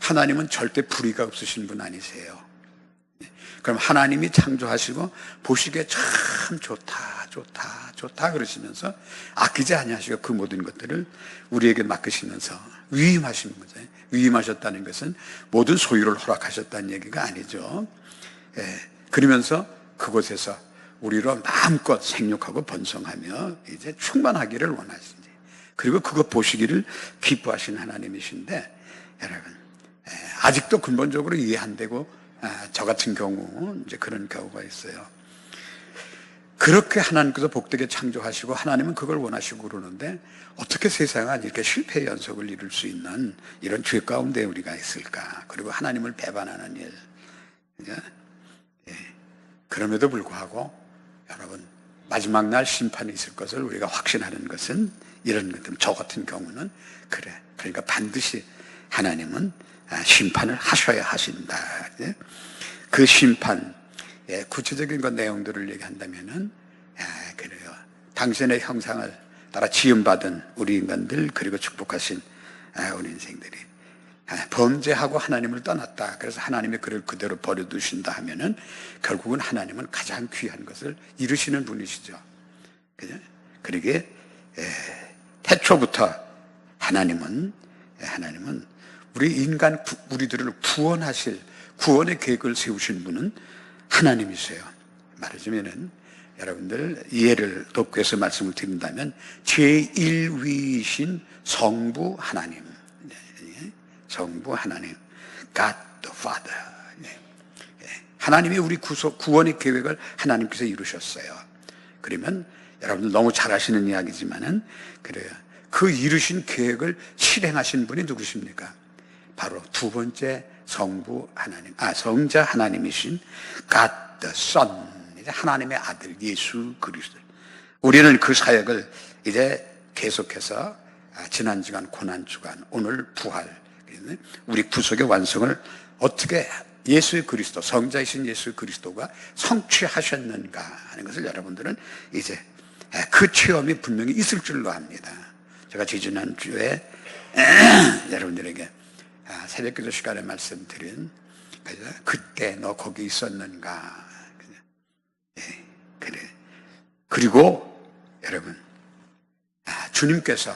하나님은 절대 불의가 없으신 분 아니세요. 그럼 하나님이 창조하시고 보시기에 참 좋다 그러시면서 아끼지 아니하시고 그 모든 것들을 우리에게 맡기시면서 위임하시는 거죠. 위임하셨다는 것은 모든 소유를 허락하셨다는 얘기가 아니죠. 그러면서 그곳에서 우리로 마음껏 생육하고 번성하며 이제 충만하기를 원하시지. 그리고 그것 보시기를 기뻐하신 하나님이신데, 여러분, 아직도 근본적으로 이해 안 되고, 저 같은 경우 이제 그런 경우가 있어요. 그렇게 하나님께서 복되게 창조하시고 하나님은 그걸 원하시고 그러는데 어떻게 세상은 이렇게 실패의 연속을 이룰 수 있는 이런 죄 가운데 우리가 있을까? 그리고 하나님을 배반하는 일. 그럼에도 불구하고 여러분, 마지막 날 심판이 있을 것을 우리가 확신하는 것은 이런 것들, 저 같은 경우는 그래. 그러니까 반드시 하나님은 심판을 하셔야 하신다. 그 심판, 구체적인 것 내용들을 얘기한다면은, 그래요. 당신의 형상을 따라 지음받은 우리 인간들, 그리고 축복하신 우리 인생들이 범죄하고 하나님을 떠났다. 그래서 하나님이 그를 그대로 버려두신다 하면은 결국은 하나님은 가장 귀한 것을 이루시는 분이시죠. 그죠? 그러기에 태초부터 하나님은 우리 인간, 우리들을 구원하실 구원의 계획을 세우신 분은 하나님이세요. 말하자면은 여러분들 이해를 돕기 위해서 말씀을 드린다면 제1위이신 성부 하나님, 성부 하나님, God the Father. 하나님이 우리 구원의 계획을 하나님께서 이루셨어요. 그러면 여러분들 너무 잘 아시는 이야기지만은 그래요. 그 이루신 계획을 실행하신 분이 누구십니까? 바로 두 번째 성부 하나님, 성자 하나님이신 God the Son, 이제 하나님의 아들 예수 그리스도. 우리는 그 사역을 이제 계속해서 지난 주간, 고난 주간, 오늘 부활, 우리 구속의 완성을 어떻게 예수 그리스도, 성자이신 예수 그리스도가 성취하셨는가 하는 것을 여러분들은 이제 그 체험이 분명히 있을 줄로 압니다. 제가 지지난주에 여러분들에게 새벽기도 시간에 말씀드린 그때 너 거기 있었는가. 그래. 그리고 여러분, 주님께서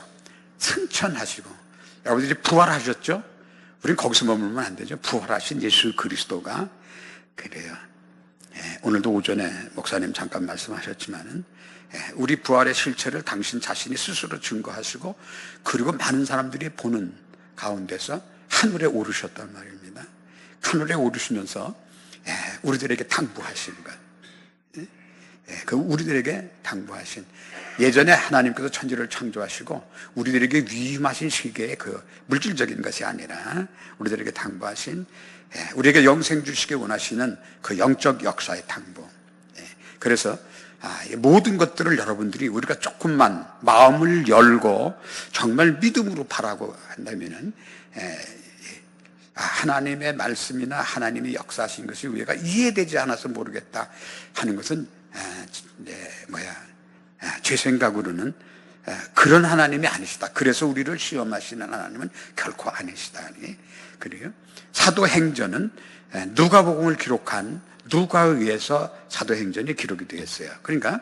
승천하시고 여러분들이 부활하셨죠? 우린 거기서 머물면 안 되죠. 부활하신 예수 그리스도가 그래요. 오늘도 오전에 목사님 잠깐 말씀하셨지만은 우리 부활의 실체를 당신 자신이 스스로 증거하시고 그리고 많은 사람들이 보는 가운데서 하늘에 오르셨단 말입니다. 하늘에 오르시면서 우리들에게 당부하신 것, 그 우리들에게 당부하신, 예전에 하나님께서 천지를 창조하시고 우리들에게 위임하신 시계의 그 물질적인 것이 아니라 우리들에게 당부하신, 우리에게 영생 주시기 원하시는 그 영적 역사의 당부. 그래서 모든 것들을 여러분들이 우리가 조금만 마음을 열고 정말 믿음으로 바라고 한다면은 하나님의 말씀이나 하나님이 역사하신 것이 우리가 이해되지 않아서 모르겠다 하는 것은 제 생각으로는 그런 하나님이 아니시다. 그래서 우리를 시험하시는 하나님은 결코 아니시다. 그래요. 사도행전은 누가복음을 기록한 누가에 의해서 사도행전이 기록이 되었어요. 그러니까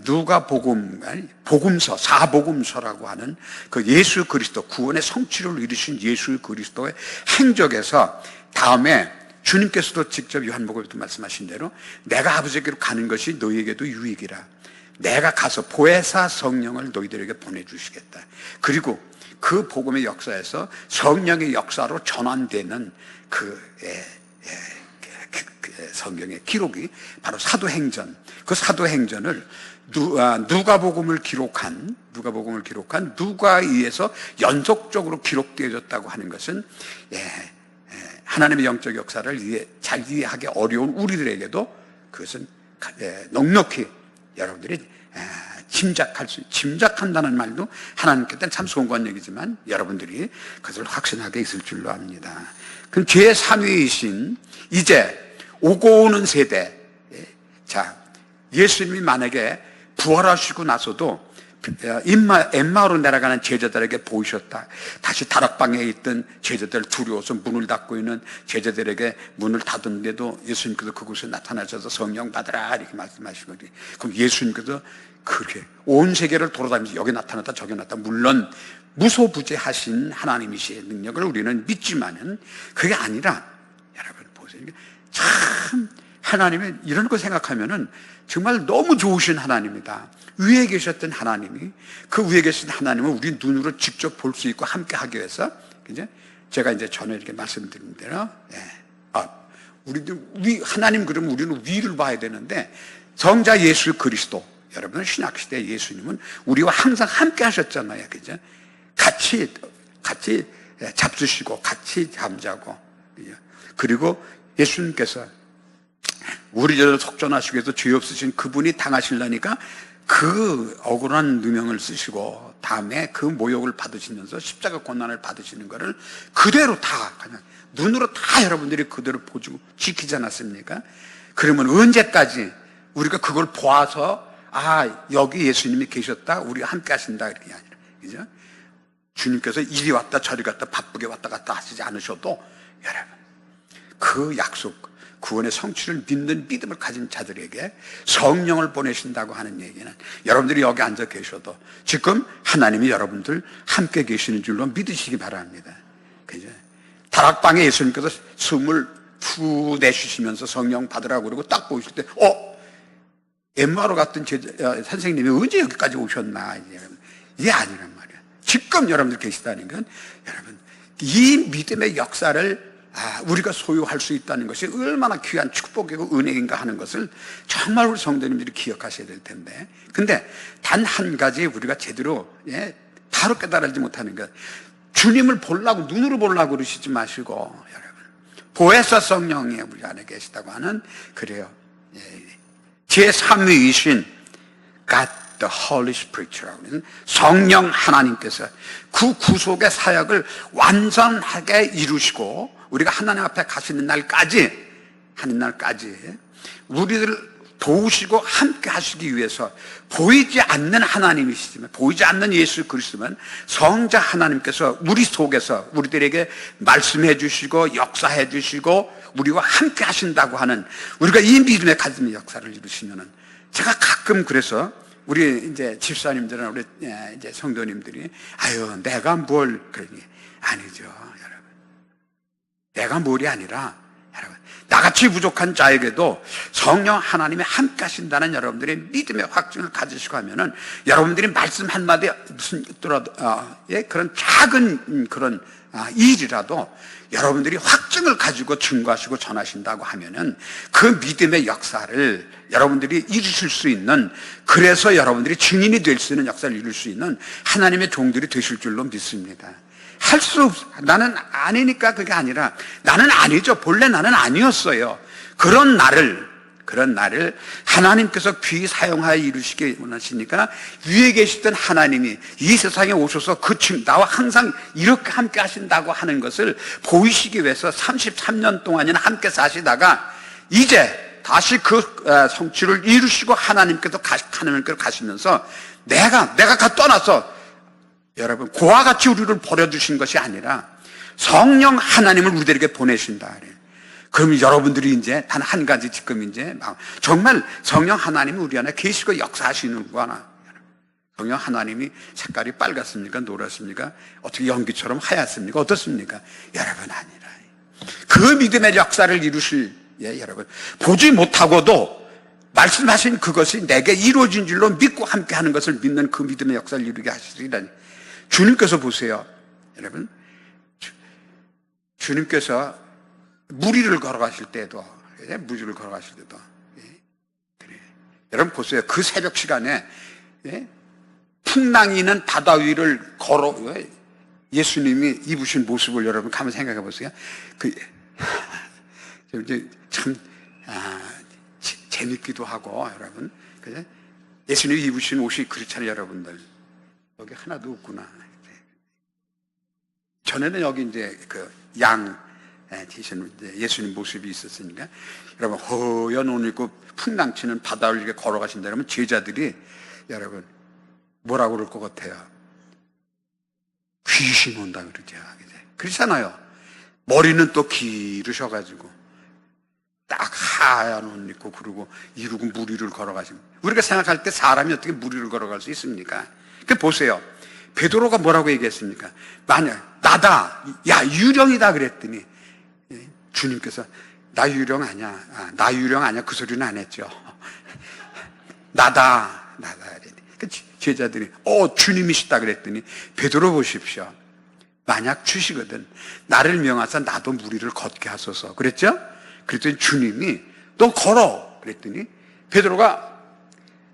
누가복음, 복음서, 사복음서라고 하는 그 예수 그리스도, 구원의 성취를 이루신 예수 그리스도의 행적에서 다음에 주님께서도 직접 요한복음에도 말씀하신 대로 내가 아버지께로 가는 것이 너희에게도 유익이라. 내가 가서 보혜사 성령을 너희들에게 보내주시겠다. 그리고 그 복음의 역사에서 성령의 역사로 전환되는 그 성경의 기록이 바로 사도행전. 그 사도행전을 누가복음을 기록한 누가에 의해서 연속적으로 기록되어졌다고 하는 것은 하나님의 영적 역사를 잘 이해하기 어려운 우리들에게도 그것은 넉넉히 여러분들이 짐작한다는 말도 하나님께서는 참 송구한 얘기지만 여러분들이 그것을 확신하게 있을 줄로 압니다. 그럼 제3위이신 이제 오고 오는 세대, 자, 예수님이 만약에 부활하시고 나서도 엠마오로 내려가는 제자들에게 보이셨다. 다시 다락방에 있던 제자들 두려워서 문을 닫고 있는 제자들에게 문을 닫았는데도 예수님께서 그곳에 나타나셔서 성령 받으라 이렇게 말씀하시거든요. 그럼 예수님께서 그렇게 온 세계를 돌아다니면서 여기 나타났다 저기 나타났다, 물론 무소부재하신 하나님이시의 능력을 우리는 믿지만은 그게 아니라, 여러분 보세요. 참 하나님은 이런 거 생각하면은 정말 너무 좋으신 하나님이다. 위에 계셨던 하나님이, 그 위에 계신 하나님은 우리 눈으로 직접 볼 수 있고 함께 하기 위해서, 이제 제가 이제 전에 이렇게 말씀드린 대로, 우리도 하나님 그러면 우리는 위를 봐야 되는데, 성자 예수 그리스도, 여러분 신약 시대 예수님은 우리와 항상 함께 하셨잖아요, 그죠? 같이 잡수시고 같이 잠자고, 그리고 예수님께서 우리를 속전하시기 위해서 죄 없으신 그분이 당하시려니까 그 억울한 누명을 쓰시고 다음에 그 모욕을 받으시면서 십자가 고난을 받으시는 것을 그대로 다 그냥 눈으로 다 여러분들이 그대로 보고 지키지 않았습니까? 그러면 언제까지 우리가 그걸 보아서 여기 예수님이 계셨다, 우리가 함께 하신다 이렇게 아니라, 그죠? 주님께서 이리 왔다 저리 갔다 바쁘게 왔다 갔다 하시지 않으셔도 여러분 그 약속, 구원의 성취를 믿는 믿음을 가진 자들에게 성령을 보내신다고 하는 얘기는, 여러분들이 여기 앉아 계셔도 지금 하나님이 여러분들 함께 계시는 줄로 믿으시기 바랍니다. 그죠? 다락방에 예수님께서 숨을 후 내쉬시면서 성령 받으라고 그러고 딱 보실 때, 엠마오로 갔던 선생님이 언제 여기까지 오셨나, 이게 아니란 말이에요. 지금 여러분들 계시다는 건, 여러분 이 믿음의 역사를 우리가 소유할 수 있다는 것이 얼마나 귀한 축복이고 은혜인가 하는 것을 정말 우리 성도님들이 기억하셔야 될 텐데, 근데 단 한 가지 우리가 제대로 바로 깨달지 못하는 것, 주님을 보려고 눈으로 보려고 그러시지 마시고, 여러분 보혜사 성령이 우리 안에 계시다고 하는, 그래요, 제3위이신 God the Holy Spirit라고 하는 성령 하나님께서 그 구속의 사역을 완전하게 이루시고 우리가 하나님 앞에 가시는 날까지 우리들을 도우시고 함께 하시기 위해서 보이지 않는 하나님이시지만, 보이지 않는 예수 그리스도는 성자 하나님께서 우리 속에서 우리들에게 말씀해 주시고 역사해 주시고 우리와 함께 하신다고 하는, 우리가 이 믿음의 가슴의 역사를 이루시면은, 제가 가끔 그래서 우리 이제 집사님들은 우리 이제 성도님들이 내가 뭘 그러니, 아니죠, 여러분. 내가 뭘이 아니라, 여러분 나같이 부족한 자에게도 성령 하나님이 함께 하신다는 여러분들의 믿음의 확증을 가지시고 하면은, 여러분들이 말씀 한마디 무슨 있더라도 그런 작은 그런 일이라도 여러분들이 확증을 가지고 증거하시고 전하신다고 하면은 그 믿음의 역사를 여러분들이 이루실 수 있는, 그래서 여러분들이 증인이 될 수 있는 역사를 이룰 수 있는 하나님의 종들이 되실 줄로 믿습니다. 할 수 나는 아니니까 그게 아니라, 나는 아니죠. 본래 나는 아니었어요. 그런 나를 하나님께서 귀히 사용하여 이루시기 원하시니까, 위에 계시던 하나님이 이 세상에 오셔서 나와 항상 이렇게 함께 하신다고 하는 것을 보이시기 위해서 33년 동안이나 함께 사시다가 이제 다시 그 성취를 이루시고 하나님께서 가시면서 내가 떠나서, 여러분 그와 같이 우리를 버려두신 것이 아니라 성령 하나님을 우리들에게 보내신다. 그러면 여러분들이 이제 단 한 가지, 지금 이제 정말 성령 하나님이 우리 안에 계시고 역사하시는구나. 성령 하나님이 색깔이 빨갛습니까? 노랗습니까? 어떻게 연기처럼 하얗습니까? 어떻습니까? 여러분 아니라 그 믿음의 역사를 이루실, 여러분 보지 못하고도 말씀하신 그것이 내게 이루어진 줄로 믿고 함께 하는 것을 믿는 그 믿음의 역사를 이루게 하시리라니. 주님께서 보세요, 여러분. 주님께서 무리를 걸어가실 때도, 그래. 여러분 보세요. 그 새벽 시간에 풍랑이 있는 바다 위를 예수님이 입으신 모습을 여러분 한번 생각해 보세요. 참 재밌기도 하고, 여러분. 그죠? 예수님이 입으신 옷이 그렇잖아요, 여러분들. 여기 하나도 없구나. 전에는 여기 이제 예수님 모습이 있었으니까, 여러분 허연 옷 입고 풍랑치는 바다를 이렇게 걸어가신다 그러면 제자들이, 여러분 뭐라고 그럴 것 같아요? 귀신 온다 그러죠. 그렇잖아요. 머리는 또 기르셔가지고 딱 하얀 옷 입고 그러고 이러고 무리를 걸어가시면, 우리가 생각할 때 사람이 어떻게 무리를 걸어갈 수 있습니까? 그 보세요. 베드로가 뭐라고 얘기했습니까? 만약 나다, 야 유령이다 그랬더니 주님께서 나 유령 아니야, 나 유령 아니야, 그 소리는 안 했죠. 나다 그 제자들이 주님이시다 그랬더니 베드로 보십시오. 만약 주시거든 나를 명하사 나도 무리를 걷게 하소서 그랬죠? 그랬더니 주님이 너 걸어 그랬더니 베드로가,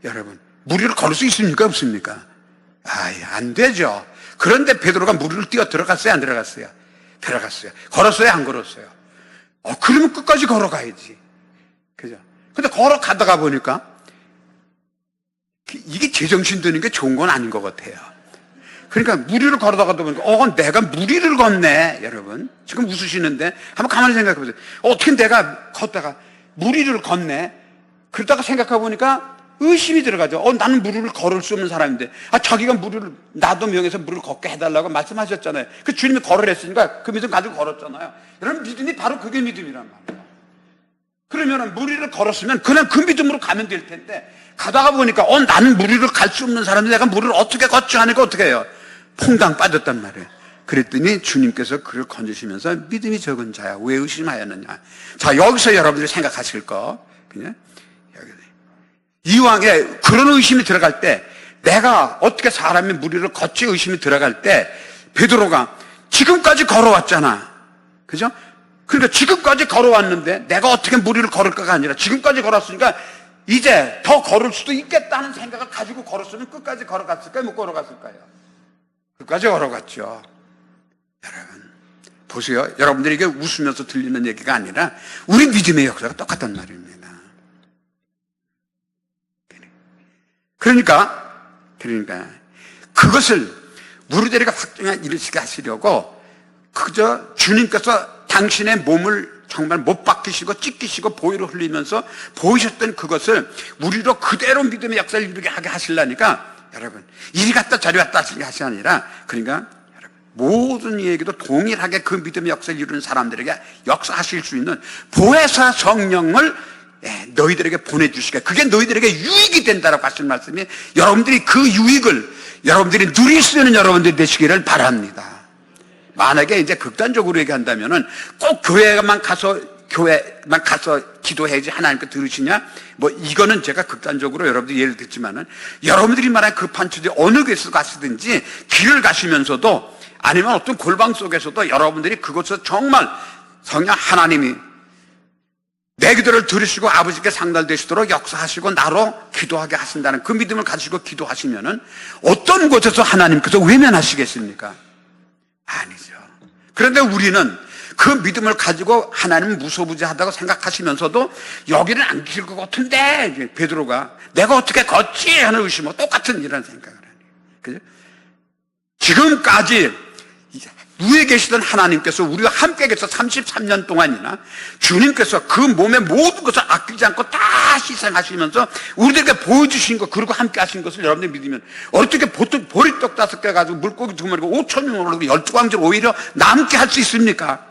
여러분 무리를 걸을 수 있습니까 없습니까? 안 되죠. 그런데 베드로가 무리를 뛰어 들어갔어요 안 들어갔어요? 들어갔어요. 걸었어요 안 걸었어요? 그러면 끝까지 걸어가야지. 그죠? 근데 걸어가다가 보니까 이게 제정신 드는 게 좋은 건 아닌 것 같아요. 그러니까 무리를 걸어다가도 보니까 내가 무리를 걷네. 여러분 지금 웃으시는데 한번 가만히 생각해 보세요. 어떻게 내가 걷다가 무리를 걷네. 그러다가 생각해 보니까 의심이 들어가죠. 나는 무리를 걸을 수 없는 사람인데 자기가 무리를 나도 명해서 무리를 걷게 해달라고 말씀하셨잖아요. 그 주님이 걸으랬으니까 그 믿음 가지고 걸었잖아요. 여러분 믿음이 바로 그게 믿음이란 말이에요. 그러면 무리를 걸었으면 그냥 그 믿음으로 가면 될 텐데, 가다가 보니까 나는 무리를 갈 수 없는 사람인데 내가 무리를 어떻게 걷지 하니까 어떻게 해요? 퐁당 빠졌단 말이에요. 그랬더니 주님께서 그를 건지시면서 믿음이 적은 자야 왜 의심하였느냐. 자, 여기서 여러분들이 생각하실 거, 그냥 이왕에 그런 의심이 들어갈 때, 내가 어떻게 사람이 무리를 걷지 의심이 들어갈 때 베드로가 지금까지 걸어왔잖아. 그죠? 그러니까 지금까지 걸어왔는데 내가 어떻게 무리를 걸을까가 아니라 지금까지 걸었으니까 이제 더 걸을 수도 있겠다는 생각을 가지고 걸었으면 끝까지 걸어갔을까요? 못 걸어갔을까요? 끝까지 걸어갔죠. 여러분 보세요. 여러분들이 이게 웃으면서 들리는 얘기가 아니라 우리 믿음의 역사가 똑같단 말입니다. 그러니까 그것을 우리들에게 확정해 이르시게 하시려고 그저 주님께서 당신의 몸을 정말 못 박히시고 찢기시고 보혈을 흘리면서 보이셨던 그것을 우리로 그대로 믿음의 역사를 이루게 하게 하시려니까, 여러분 이리 갔다 저리 갔다 하시게 하시 아니라, 그러니까 여러분 모든 이에게도 동일하게 그 믿음의 역사를 이루는 사람들에게 역사하실 수 있는 보혜사 성령을 너희들에게 보내주시게, 그게 너희들에게 유익이 된다라고 하신 말씀이, 여러분들이 그 유익을 여러분들이 누릴 수 있는 여러분들이 되시기를 바랍니다. 만약에 이제 극단적으로 얘기한다면은 꼭 교회만 가서 기도해야지 하나님께 들으시냐? 이거는 제가 극단적으로 여러분들 예를 듣지만은, 여러분들이 말한 급한 처지 어느 곳에서 가시든지 길을 가시면서도 아니면 어떤 골방 속에서도 여러분들이 그곳에서 정말 성령 하나님이 내 기도를 들으시고 아버지께 상달되시도록 역사하시고 나로 기도하게 하신다는 그 믿음을 가지고 기도하시면은 어떤 곳에서 하나님께서 외면하시겠습니까? 아니죠. 그런데 우리는 그 믿음을 가지고 하나님은 무소부지하다고 생각하시면서도 여기는 안 계실 것 같은데, 베드로가 내가 어떻게 걷지 하는 의심과 똑같은 이런 생각을 하니. 그죠? 지금까지 위에 계시던 하나님께서 우리와 함께 계셔 33년 동안이나 주님께서 그 몸의 모든 것을 아끼지 않고 다 희생하시면서 우리들에게 보여주신 것, 그리고 함께 하신 것을 여러분들이 믿으면 어떻게 보통 보리떡 5개 가지고 물고기 2마리고 5,000명으로 12광지를 오히려 남게 할 수 있습니까?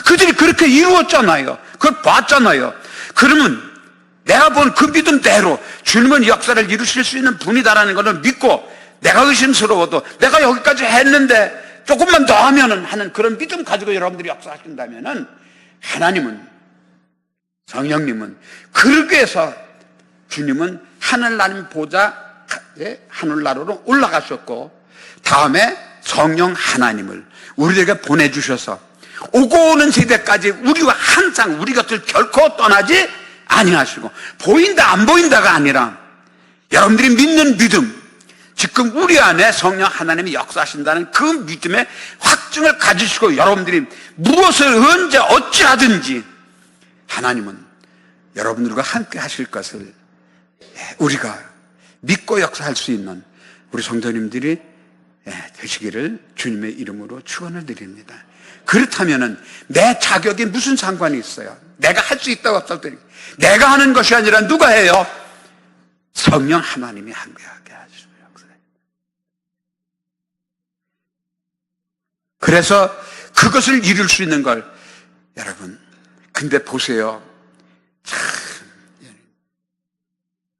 그들이 그렇게 이루었잖아요. 그걸 봤잖아요. 그러면 내가 본 그 믿음대로 주님은 역사를 이루실 수 있는 분이다라는 것을 믿고, 내가 의심스러워도 내가 여기까지 했는데 조금만 더 하면은 하는 그런 믿음 가지고 여러분들이 역사하신다면은, 하나님은, 성령님은 그렇게 해서 주님은 하늘나님 보좌 하늘나라로 올라가셨고, 다음에 성령 하나님을 우리에게 보내주셔서 오고 오는 세대까지 우리와 항상 우리 곁을 결코 떠나지 아니하시고, 보인다 안 보인다가 아니라 여러분들이 믿는 믿음, 지금 우리 안에 성령 하나님이 역사하신다는 그 믿음의 확증을 가지시고 여러분들이 무엇을 언제 어찌하든지 하나님은 여러분들과 함께 하실 것을 우리가 믿고 역사할 수 있는 우리 성도님들이 되시기를 주님의 이름으로 축원을 드립니다. 그렇다면은 내 자격이 무슨 상관이 있어요? 내가 할 수 있다고 했을 때 내가 하는 것이 아니라 누가 해요? 성령 하나님이 함께하게 하시고 역사해요. 그래서 그것을 이룰 수 있는 걸, 여러분, 근데 보세요. 참,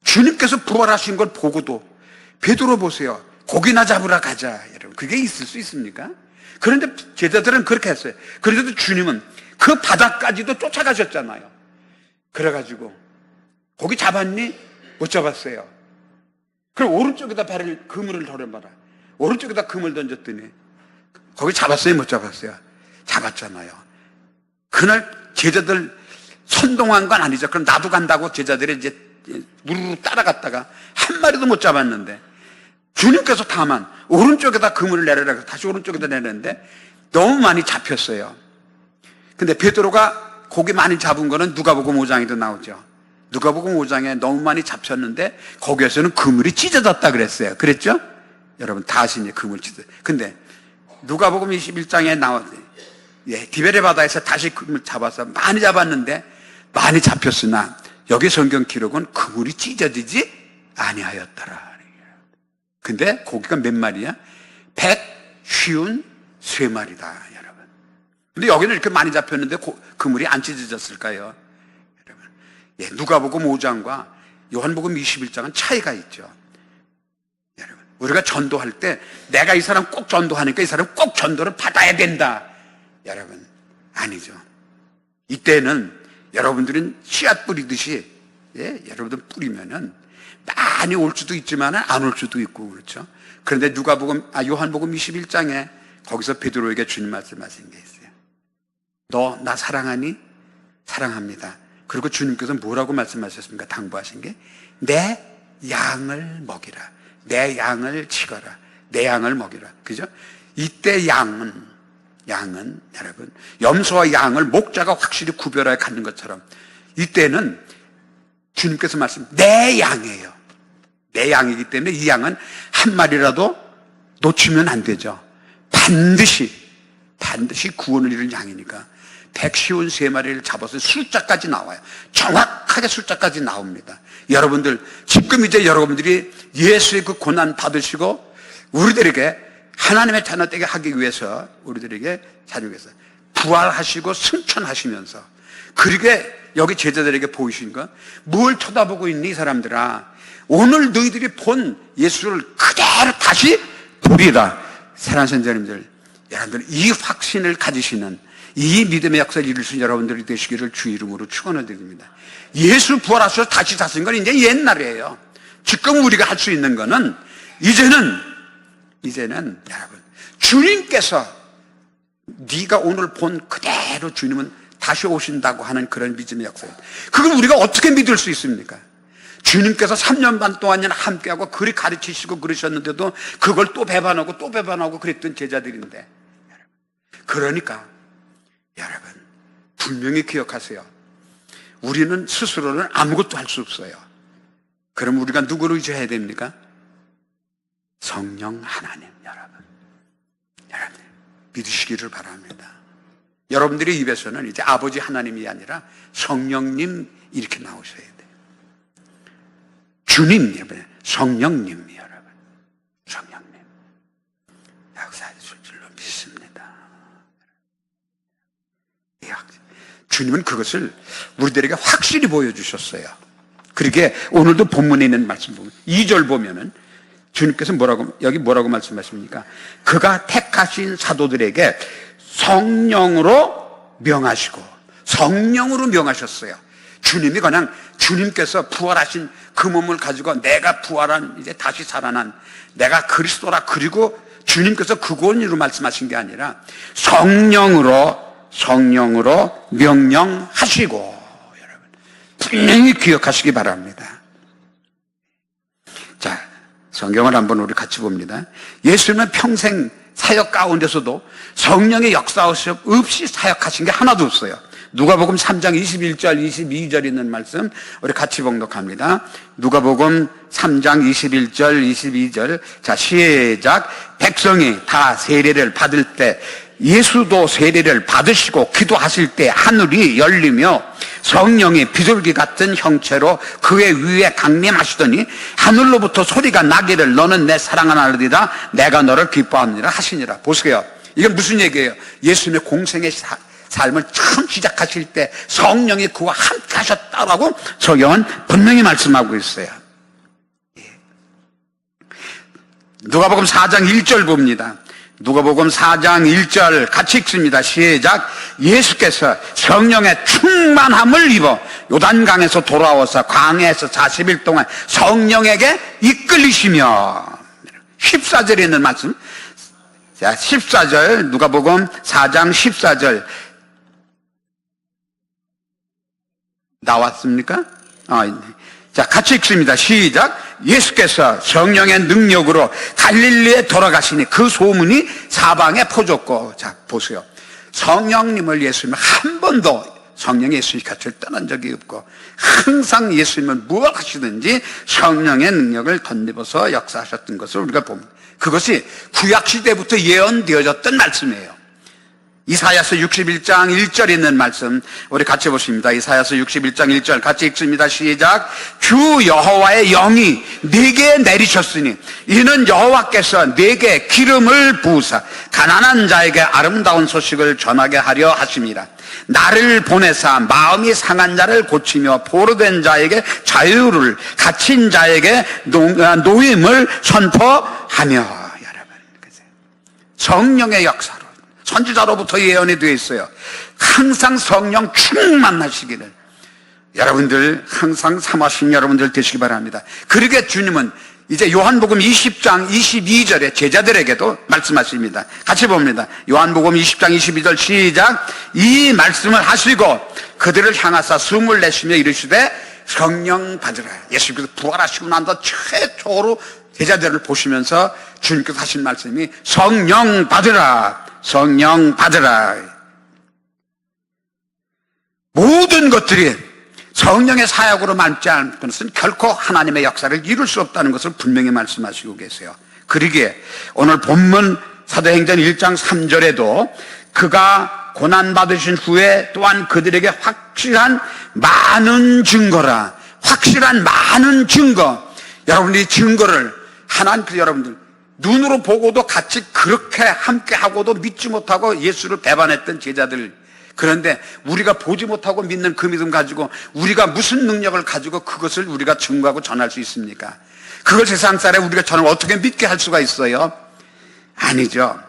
주님께서 부활하신 걸 보고도 베드로 보세요. 고기나 잡으러 가자. 여러분, 그게 있을 수 있습니까? 그런데 제자들은 그렇게 했어요. 그런데도 주님은 그 바다까지도 쫓아가셨잖아요. 그래가지고 고기 잡았니? 못 잡았어요. 그럼 오른쪽에다 그물을 던져봐라. 오른쪽에다 그물 던졌더니 거기 잡았어요? 못 잡았어요? 잡았잖아요. 그날 제자들 선동한 건 아니죠. 그럼 나도 간다고 제자들이 이제 무르르 따라갔다가 한 마리도 못 잡았는데 주님께서 다만 오른쪽에다 그물을 내려라 해서 다시 오른쪽에다 내렸는데 너무 많이 잡혔어요. 근데 베드로가 고기 많이 잡은 거는 누가복음 5장에도 나오죠. 누가복음 5장에 너무 많이 잡혔는데 거기에서는 그물이 찢어졌다 그랬어요. 그랬죠? 여러분 다 아시니 그물 찢어졌어요. 근데 누가복음 21장에 디베레 바다에서 다시 그물 잡아서 많이 잡았는데 많이 잡혔으나 여기 성경 기록은 그물이 찢어지지 아니하였더라. 근데 고기가 몇 마리야? 153마리다, 여러분. 근데 여기는 이렇게 많이 잡혔는데 그물이 안 찢어졌을까요? 여러분, 누가복음 5장과 요한복음 21장은 차이가 있죠. 여러분, 우리가 전도할 때 내가 이 사람 꼭 전도하니까 이 사람 꼭 전도를 받아야 된다. 여러분, 아니죠. 이때는 여러분들은 씨앗 뿌리듯이, 여러분들 뿌리면은 많이 올 수도 있지만 안 올 수도 있고 그렇죠. 그런데 요한복음 21장에 거기서 베드로에게 주님 말씀하신 게 있어요. 너 나 사랑하니? 사랑합니다. 그리고 주님께서 뭐라고 말씀하셨습니까? 당부하신 게 내 양을 먹이라. 내 양을 치거라. 내 양을 먹이라. 그죠? 이때 양은 여러분 염소와 양을 목자가 확실히 구별하여 갖는 것처럼 이때는 주님께서 내 양이에요. 내 양이기 때문에 이 양은 한 마리라도 놓치면 안 되죠. 반드시 구원을 이룬 양이니까 153마리를 잡아서 숫자까지 나와요. 정확하게 숫자까지 나옵니다. 여러분들 지금 이제 여러분들이 예수의 그 고난 받으시고 우리들에게 하나님의 자녀 되게 하기 위해서 우리들에게 자녀에서 부활하시고 승천하시면서 그렇게 여기 제자들에게 보이신 거 뭘 쳐다보고 있니 이 사람들아. 오늘 너희들이 본 예수를 그대로 다시 보리라. 사랑하는 선생님들, 여러분들 이 확신을 가지시는 이 믿음의 역사를 이룰 수 있는 여러분들이 되시기를 주 이름으로 축원을 드립니다. 예수 부활하셔서 다시 사신 건 이제 옛날이에요. 지금 우리가 할 수 있는 거는 이제는 여러분 주님께서 네가 오늘 본 그대로 주님은 다시 오신다고 하는 그런 믿음의 역사예요. 그걸 우리가 어떻게 믿을 수 있습니까? 주님께서 3년 반 동안이나 함께하고 그리 가르치시고 그러셨는데도 그걸 또 배반하고 그랬던 제자들인데 그러니까 여러분 분명히 기억하세요. 우리는 스스로는 아무것도 할 수 없어요. 그럼 우리가 누구를 의지해야 됩니까? 성령 하나님. 여러분 믿으시기를 바랍니다. 여러분들의 입에서는 이제 아버지 하나님이 아니라 성령님 이렇게 나오셔야 돼요. 주님, 성령님, 여러분. 성령님. 역사하실 줄로 믿습니다. 주님은 그것을 우리들에게 확실히 보여주셨어요. 그러게 오늘도 본문에 있는 말씀 보면 2절 보면은 주님께서 여기 뭐라고 말씀하십니까? 그가 택하신 사도들에게 성령으로 명하셨어요. 주님이 그냥 주님께서 부활하신 그 몸을 가지고 내가 부활한 이제 다시 살아난 내가 그리스도라 그리고 주님께서 그건으로 말씀하신 게 아니라 성령으로 명령하시고 여러분 분명히 기억하시기 바랍니다. 자, 성경을 한번 우리 같이 봅니다. 예수님은 평생 사역 가운데서도 성령의 역사 없이 사역하신 게 하나도 없어요. 누가복음 3장 21절 22절 있는 말씀 우리 같이 봉독합니다. 누가복음 3장 21절 22절 자 시작. 백성이 다 세례를 받을 때 예수도 세례를 받으시고 기도하실 때 하늘이 열리며 성령이 비둘기 같은 형체로 그의 위에 강림하시더니 하늘로부터 소리가 나기를 너는 내 사랑하는 아들이다 내가 너를 기뻐하느니라 하시니라. 보세요. 이건 무슨 얘기예요? 예수님의 공생의 삶을 처음 시작하실 때 성령이 그와 함께 하셨다라고 성경은 분명히 말씀하고 있어요. 누가복음 4장 1절 봅니다. 누가복음 4장 1절 같이 읽습니다. 시작. 예수께서 성령의 충만함을 입어 요단강에서 돌아와서 광야에서 40일 동안 성령에게 이끌리시며 14절에 있는 말씀. 자, 14절 누가복음 4장 14절 나왔습니까? 자, 같이 읽습니다. 시작. 예수께서 성령의 능력으로 갈릴리에 돌아가시니 그 소문이 사방에 퍼졌고. 자, 보세요. 성령님을 예수님을 한 번도 성령의 예수님 곁을 떠난 적이 없고 항상 예수님은 무엇 하시든지 성령의 능력을 덧입어서 역사하셨던 것을 우리가 봅니다. 그것이 구약시대부터 예언되어졌던 말씀이에요. 이사야서 61장 1절에 있는 말씀 우리 같이 보십니다. 이사야서 61장 1절 같이 읽습니다. 시작. 주 여호와의 영이 네게 내리셨으니 이는 여호와께서 네게 기름을 부으사 가난한 자에게 아름다운 소식을 전하게 하려 하심이라. 나를 보내사 마음이 상한 자를 고치며 포로된 자에게 자유를, 갇힌 자에게 노임을 선포하며. 여러분, 성령의 역사로 선지자로부터 예언이 되어 있어요. 항상 성령 충만하시기를 여러분들 항상 삼하신 여러분들 되시기 바랍니다. 그러게 주님은 이제 요한복음 20장 22절에 제자들에게도 말씀하십니다. 같이 봅니다. 요한복음 20장 22절 시작. 이 말씀을 하시고 그들을 향하사 숨을 내쉬며 이르시되 성령 받으라. 예수께서 부활하시고 난 더 최초로 제자들을 보시면서 주님께서 하신 말씀이 성령 받으라. 성령 받으라. 모든 것들이 성령의 사역으로 말지 않는 것은 결코 하나님의 역사를 이룰 수 없다는 것을 분명히 말씀하시고 계세요. 그러기에 오늘 본문 사도행전 1장 3절에도 그가 고난받으신 후에 또한 그들에게 확실한 많은 증거라. 확실한 많은 증거. 여러분들이 증거를 하나님께서 여러분들 눈으로 보고도 같이 그렇게 함께하고도 믿지 못하고 예수를 배반했던 제자들. 그런데 우리가 보지 못하고 믿는 그 믿음 가지고 우리가 무슨 능력을 가지고 그것을 우리가 증거하고 전할 수 있습니까? 그걸 세상 사람에 우리가 전하면 어떻게 믿게 할 수가 있어요? 아니죠.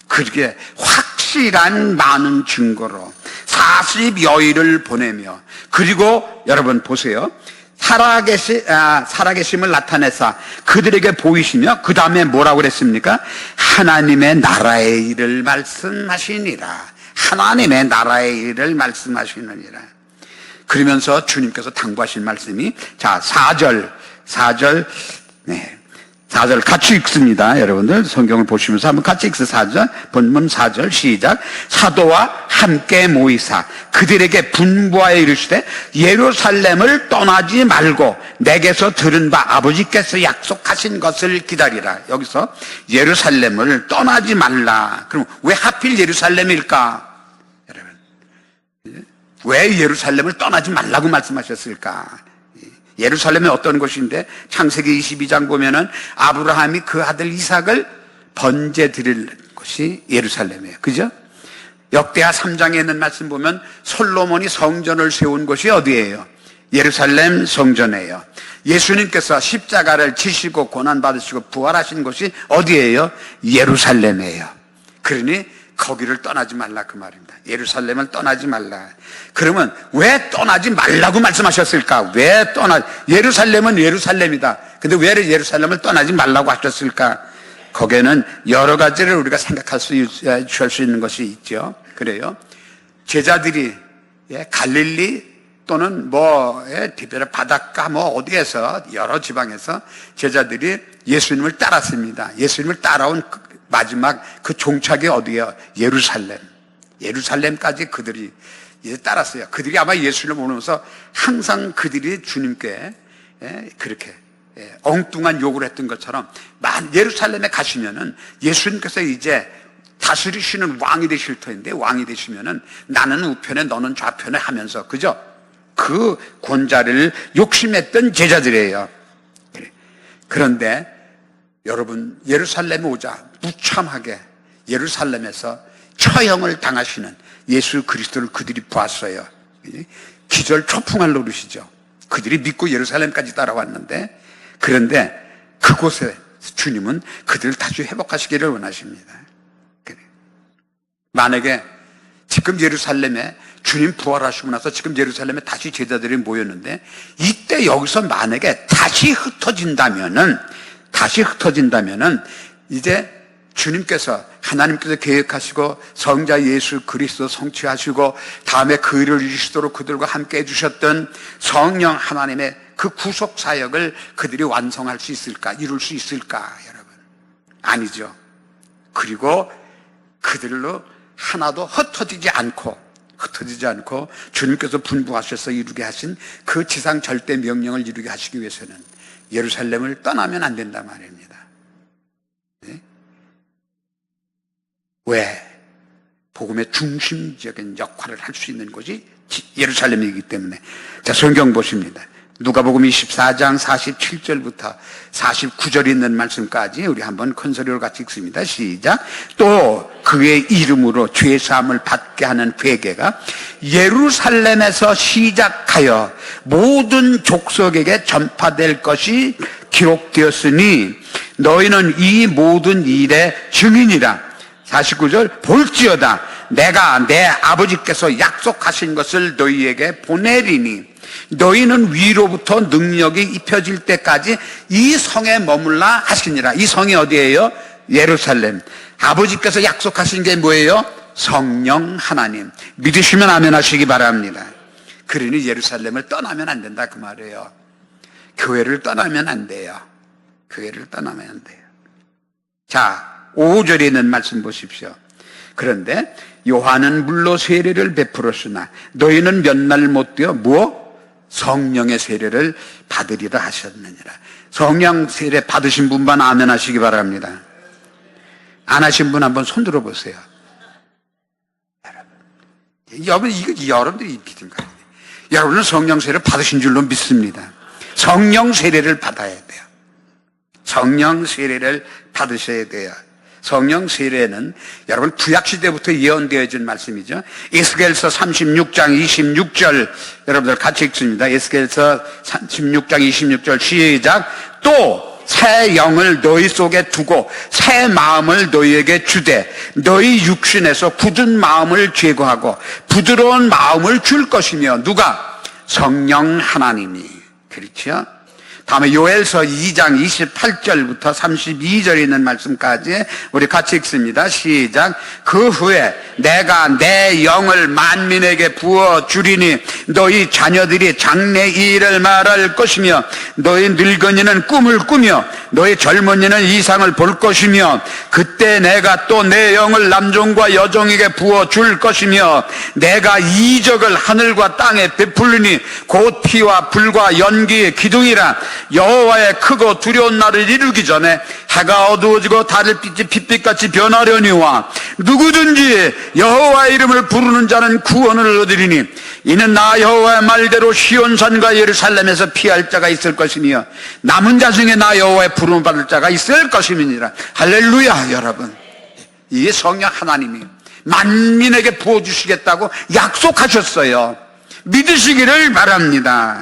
그렇게 확실한 많은 증거로 40여일을 보내며 그리고 여러분 보세요. 살아계심을 나타내사 그들에게 보이시며 그 다음에 뭐라고 그랬습니까? 하나님의 나라의 일을 말씀하시니라. 하나님의 나라의 일을 말씀하시느니라. 그러면서 주님께서 당부하신 말씀이 자 4절 네. 4절 같이 읽습니다. 여러분들 성경을 보시면서 한번 같이 읽으세요. 4절 본문 4절 시작. 사도와 함께 모이사 그들에게 분부하여 이르시되 예루살렘을 떠나지 말고 내게서 들은 바 아버지께서 약속하신 것을 기다리라. 여기서 예루살렘을 떠나지 말라. 그럼 왜 하필 예루살렘일까? 여러분, 왜 예루살렘을 떠나지 말라고 말씀하셨을까? 예루살렘이 어떤 곳인데 창세기 22장 보면은 아브라함이 그 아들 이삭을 번제 드릴 곳이 예루살렘이에요. 그죠? 역대하 3장에 있는 말씀 보면 솔로몬이 성전을 세운 곳이 어디예요? 예루살렘 성전이에요. 예수님께서 십자가를 지시고 고난받으시고 부활하신 곳이 어디예요? 예루살렘이에요. 그러니 거기를 떠나지 말라 그 말입니다. 예루살렘을 떠나지 말라. 그러면 왜 떠나지 말라고 말씀하셨을까? 예루살렘은 예루살렘이다. 근데 왜 예루살렘을 떠나지 말라고 하셨을까? 거기에는 여러 가지를 우리가 생각할 수 있는 것이 있죠. 그래요. 제자들이 갈릴리 또는 디베라 바닷가 어디에서 여러 지방에서 제자들이 예수님을 따랐습니다. 예수님을 따라온 마지막 그 종착이 어디예요? 예루살렘. 예루살렘까지 그들이 이제 따랐어요. 그들이 아마 예수님을 보면서 항상 그들이 주님께 그렇게 엉뚱한 요구를 했던 것처럼 예루살렘에 가시면은 예수님께서 이제 다스리시는 왕이 되실 터인데 왕이 되시면은 나는 우편에 너는 좌편에 하면서 그죠? 그 권자를 욕심했던 제자들이에요. 그런데 여러분 예루살렘에 오자 무참하게 예루살렘에서 처형을 당하시는 예수 그리스도를 그들이 보았어요. 기절 초풍할 노릇이죠. 그들이 믿고 예루살렘까지 따라왔는데, 그런데 그곳에 주님은 그들을 다시 회복하시기를 원하십니다. 만약에 지금 예루살렘에 주님 부활하시고 나서 지금 예루살렘에 다시 제자들이 모였는데, 이때 여기서 만약에 다시 흩어진다면은 이제 주님께서, 하나님께서 계획하시고 성자 예수 그리스도 성취하시고 다음에 그 일을 이루시도록 그들과 함께 해주셨던 성령 하나님의 그 구속 사역을 그들이 완성할 수 있을까, 이룰 수 있을까, 여러분? 아니죠. 그리고 그들로 하나도 흩어지지 않고 주님께서 분부하셔서 이루게 하신 그 지상 절대 명령을 이루게 하시기 위해서는 예루살렘을 떠나면 안 된단 말입니다. 네? 왜? 복음의 중심적인 역할을 할 수 있는 곳이 예루살렘이기 때문에. 자, 성경 보십니다. 누가복음 24장 47절부터 49절 있는 말씀까지 우리 한번 큰 소리로 같이 읽습니다. 시작. 또 그의 이름으로 죄사함을 받게 하는 회개가 예루살렘에서 시작하여 모든 족속에게 전파될 것이 기록되었으니 너희는 이 모든 일의 증인이라. 49절. 볼지어다 내가 내 아버지께서 약속하신 것을 너희에게 보내리니 너희는 위로부터 능력이 입혀질 때까지 이 성에 머물라 하시니라. 이 성이 어디예요? 예루살렘. 아버지께서 약속하신 게 뭐예요? 성령 하나님. 믿으시면 아멘 하시기 바랍니다. 그러니 예루살렘을 떠나면 안 된다 그 말이에요. 교회를 떠나면 안 돼요. 교회를 떠나면 안 돼요. 자, 5절에 있는 말씀 보십시오. 그런데 요한은 물로 세례를 베풀었으나 너희는 몇 날 못 되어 성령의 세례를 받으리라 하셨느니라. 성령 세례 받으신 분만 아멘 하시기 바랍니다. 안 하신 분 한번 손 들어보세요. 여러분, 이거 여러분들이 믿음 가야 돼요. 여러분은 성령 세례를 받으신 줄로 믿습니다. 성령 세례를 받아야 돼요. 성령 세례를 받으셔야 돼요. 성령 세례는 여러분 구약시대부터 예언되어진 말씀이죠. 에스겔서 36장 26절 여러분들 같이 읽습니다. 에스겔서 36장 26절 시작. 또 새 영을 너희 속에 두고 새 마음을 너희에게 주되 너희 육신에서 굳은 마음을 제거하고 부드러운 마음을 줄 것이며. 누가? 성령 하나님이. 그렇죠? 다음에 요엘서 2장 28절부터 32절에 있는 말씀까지 우리 같이 읽습니다. 시작. 그 후에 내가 내 영을 만민에게 부어주리니 너희 자녀들이 장래 일을 말할 것이며 너희 늙은이는 꿈을 꾸며 너희 젊은이는 이상을 볼 것이며 그때 내가 또 내 영을 남종과 여종에게 부어줄 것이며 내가 이적을 하늘과 땅에 베풀리니 곧 피와 불과 연기의 기둥이라. 여호와의 크고 두려운 날을 이루기 전에 해가 어두워지고 달빛이 핏빛같이 변하려니와 누구든지 여호와의 이름을 부르는 자는 구원을 얻으리니 이는 나 여호와의 말대로 시온산과 예루살렘에서 피할 자가 있을 것이며 남은 자 중에 나 여호와의 부름을 받을 자가 있을 것임이니라. 할렐루야. 여러분, 이게 성령 하나님이 만민에게 부어주시겠다고 약속하셨어요. 믿으시기를 바랍니다.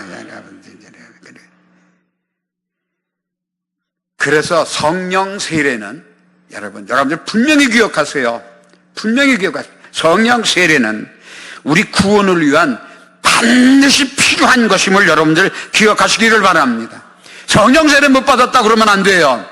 그래서 성령 세례는 여러분들 분명히 기억하세요. 분명히 기억하세요. 성령 세례는 우리 구원을 위한 반드시 필요한 것임을 여러분들 기억하시기를 바랍니다. 성령 세례 못 받았다 그러면 안 돼요.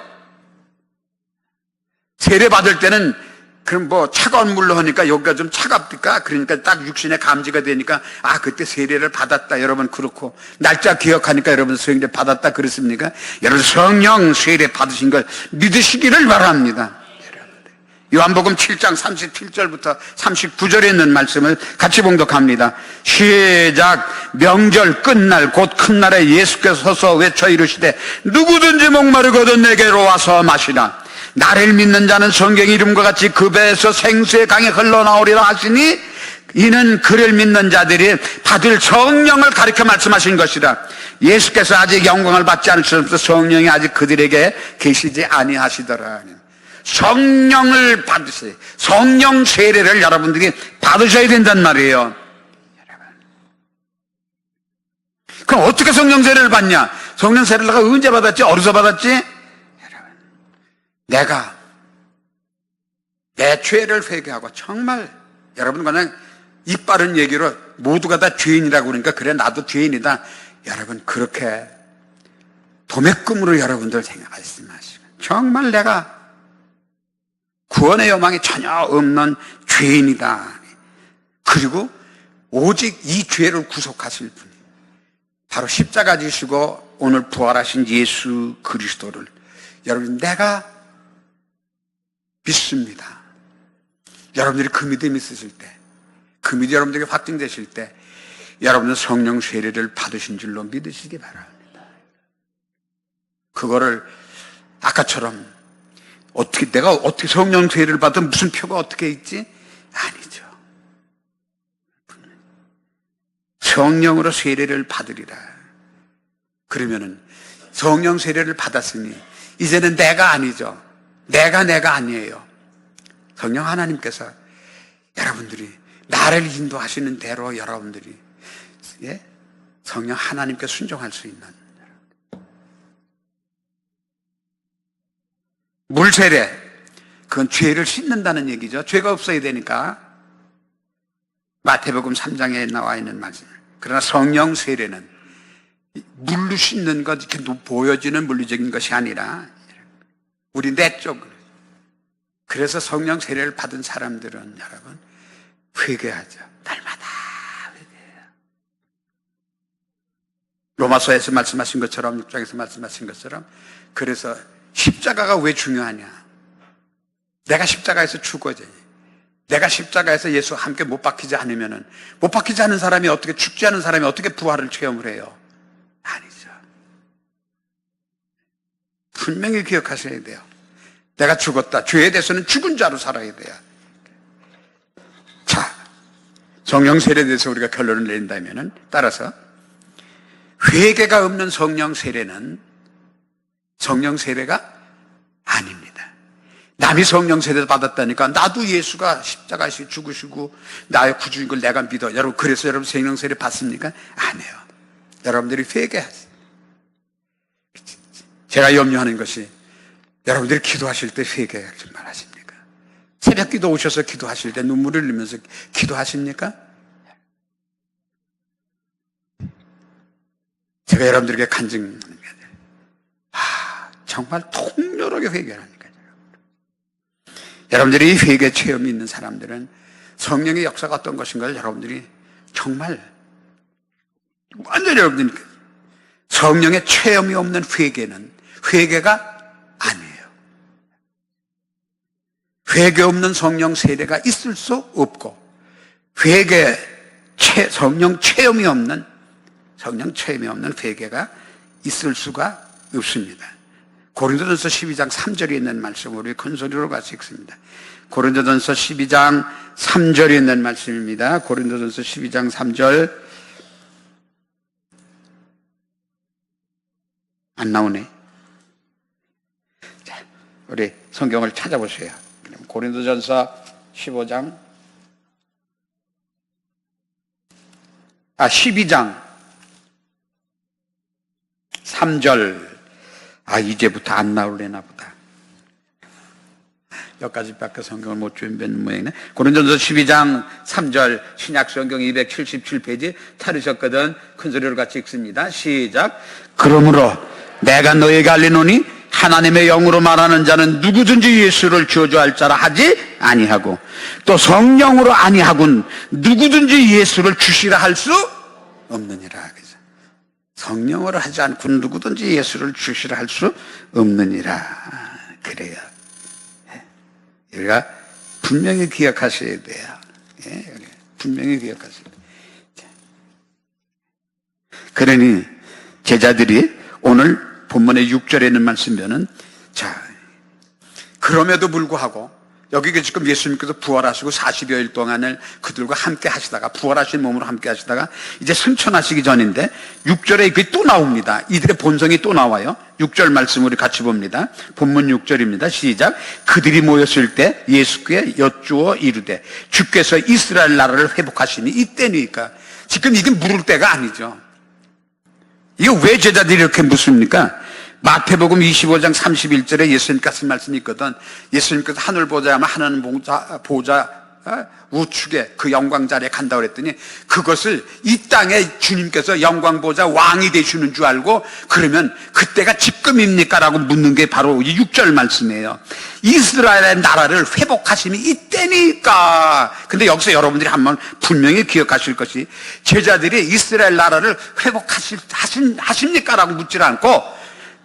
세례 받을 때는 그럼 차가운 물로 하니까 여기가 좀 차갑니까? 그러니까 딱 육신에 감지가 되니까 그때 세례를 받았다. 여러분 그렇고 날짜 기억하니까 여러분 세례 받았다 그렇습니까? 여러분 성령 세례 받으신 걸 믿으시기를 바랍니다. 요한복음 7장 37절부터 39절에 있는 말씀을 같이 봉독합니다. 시작. 명절 끝날 곧 큰 날에 예수께서 서서 외쳐 이르시되 누구든지 목마르거든 내게로 와서 마시라. 나를 믿는 자는 성경 이름과 같이 그 배에서 생수의 강이 흘러나오리라 하시니 이는 그를 믿는 자들이 받을 성령을 가리켜 말씀하신 것이라. 예수께서 아직 영광을 받지 않으셔서 성령이 아직 그들에게 계시지 아니하시더라. 성령을 받으세요. 성령 세례를 여러분들이 받으셔야 된단 말이에요. 그럼 어떻게 성령 세례를 받냐? 성령 세례를 내가 언제 받았지? 어디서 받았지? 여러분, 내가 내 죄를 회개하고 정말 여러분 그냥 입 바른 얘기로 모두가 다 죄인이라고 그러니까 그래 나도 죄인이다. 여러분 그렇게 도매금으로 여러분들 생각하지 마시고 정말 내가 구원의 여망이 전혀 없는 죄인이다. 그리고 오직 이 죄를 구속하실 분이 바로 십자가 지시고 오늘 부활하신 예수 그리스도를 여러분 내가 믿습니다. 여러분들이 그 믿음 있으실 때, 그 믿음 여러분들에게 확증되실 때 여러분은 성령 세례를 받으신 줄로 믿으시기 바랍니다. 그거를 아까처럼 내가 어떻게 성령 세례를 받으면 무슨 표가 어떻게 있지? 아니죠. 성령으로 세례를 받으리라. 그러면은 성령 세례를 받았으니 이제는 내가 아니죠. 내가 아니에요. 성령 하나님께서 여러분들이 나를 인도하시는 대로 여러분들이 성령 하나님께 순종할 수 있는 물세례, 그건 죄를 씻는다는 얘기죠. 죄가 없어야 되니까. 마태복음 3장에 나와 있는 말씀. 그러나 성령 세례는 물로 씻는 것, 이렇게 보여지는 물리적인 것이 아니라 우리 내적으로. 그래서 성령 세례를 받은 사람들은 여러분 회개하죠. 날마다 회개해요. 로마서에서 말씀하신 것처럼 6장에서 말씀하신 것처럼 그래서 십자가가 왜 중요하냐? 내가 십자가에서 죽어져요. 내가 십자가에서 예수와 함께 못 박히지 않으면은 못 박히지 않은 사람이 어떻게 죽지 않은 사람이 어떻게 부활을 체험을 해요? 아니죠. 분명히 기억하셔야 돼요. 내가 죽었다. 죄에 대해서는 죽은 자로 살아야 돼요. 자, 성령 세례에 대해서 우리가 결론을 내린다면은 따라서 회개가 없는 성령 세례는 성령 세례가 아닙니다. 남이 성령 세례를 받았다니까 나도 예수가 십자가에서 죽으시고 나의 구주인 걸 내가 믿어. 여러분 그래서 여러분 성령 세례 받습니까? 안 해요. 여러분들이 회개하세요. 제가 염려하는 것이 여러분들이 기도하실 때 회개 정말 하십니까? 새벽 기도 오셔서 기도하실 때 눈물을 흘리면서 기도하십니까? 제가 여러분들에게 간증하는 게 정말 통렬하게 회개하니까요. 여러분들이 회개 체험이 있는 사람들은 성령의 역사가 어떤 것인가를 여러분들이 정말 완전히 여러분들이 성령의 체험이 없는 회개는 회개가 아니에요. 회개 없는 성령 세례가 있을 수 없고 성령 체험이 없는 회개가 있을 수가 없습니다. 고린도전서 12장 3절에 있는 말씀 우리 큰 소리로 같이 읽습니다. 고린도전서 12장 3절에 있는 말씀입니다. 고린도전서 12장 3절 안 나오네. 자, 우리 성경을 찾아보세요. 고린도전서 12장 3절 이제부터 안 나올래나 보다. 여기까지밖에 성경을 못 준비한 모양이네. 고린도전서 12장 3절 신약 성경 277페이지 찾으셨거든. 큰 소리로 같이 읽습니다. 시작. 그러므로 내가 너에게 알리노니 하나님의 영으로 말하는 자는 누구든지 예수를 저주할 자라 하지 아니하고 또 성령으로 아니하군 누구든지 예수를 주시라 할 수 없느니라. 성령으로 하지 않고 누구든지 예수를 주시라 할 수 없느니라. 그래요. 우리가 분명히 기억하셔야 돼요. 분명히 기억하셔야 돼요. 그러니 제자들이 오늘 본문의 6절에 있는 말씀에는 자, 그럼에도 불구하고 여기 지금 예수님께서 부활하시고 40여일 동안을 그들과 함께 하시다가, 부활하신 몸으로 함께 하시다가 이제 승천하시기 전인데 6절에 그게 또 나옵니다. 이들의 본성이 또 나와요. 6절 말씀 우리 같이 봅니다. 본문 6절입니다. 시작. 그들이 모였을 때 예수께 여쭈어 이르되 주께서 이스라엘 나라를 회복하시니 이때니까. 지금 이게 물을 때가 아니죠. 이거 왜 제자들이 이렇게 묻습니까? 마태복음 25장 31절에 예수님께서 하신 말씀이 있거든. 예수님께서 하늘 보좌야만 하나님 보좌 우측에 그 영광 자리에 간다고 그랬더니 그것을 이 땅에 주님께서 영광 보좌 왕이 되시는 줄 알고 그러면 그때가 지금입니까? 라고 묻는 게 바로 이 6절 말씀이에요. 이스라엘의 나라를 회복하심이 이때니까. 근데 여기서 여러분들이 한번 분명히 기억하실 것이 제자들이 이스라엘 나라를 회복하십니까? 라고 묻지 않고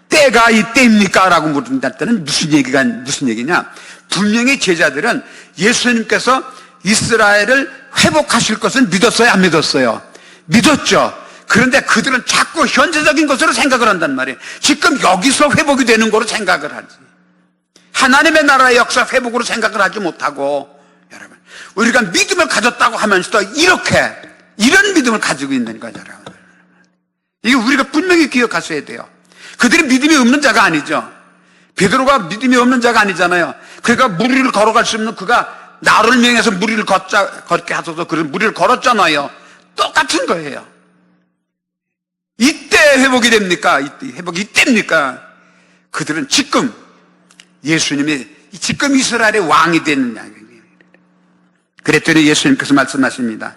때가 이때입니까? 라고 물은다 때는 무슨 얘기냐? 분명히 제자들은 예수님께서 이스라엘을 회복하실 것은 믿었어요? 안 믿었어요? 믿었죠. 그런데 그들은 자꾸 현재적인 것으로 생각을 한단 말이에요. 지금 여기서 회복이 되는 거로 생각을 하지. 하나님의 나라의 역사 회복으로 생각을 하지 못하고, 여러분, 우리가 믿음을 가졌다고 하면서도 이런 믿음을 가지고 있는 거죠, 여러분. 이게 우리가 분명히 기억하셔야 돼요. 그들이 믿음이 없는 자가 아니죠. 베드로가 믿음이 없는 자가 아니잖아요. 그러니까 무리를 걸어갈 수 없는 그가 나를 명해서 무리를 걷게 하소서 그런 무리를 걸었잖아요. 똑같은 거예요. 이때 회복이 됩니까? 회복이 이때입니까? 그들은 지금 예수님이 지금 이스라엘의 왕이 되는 양이에요. 그랬더니 예수님께서 말씀하십니다.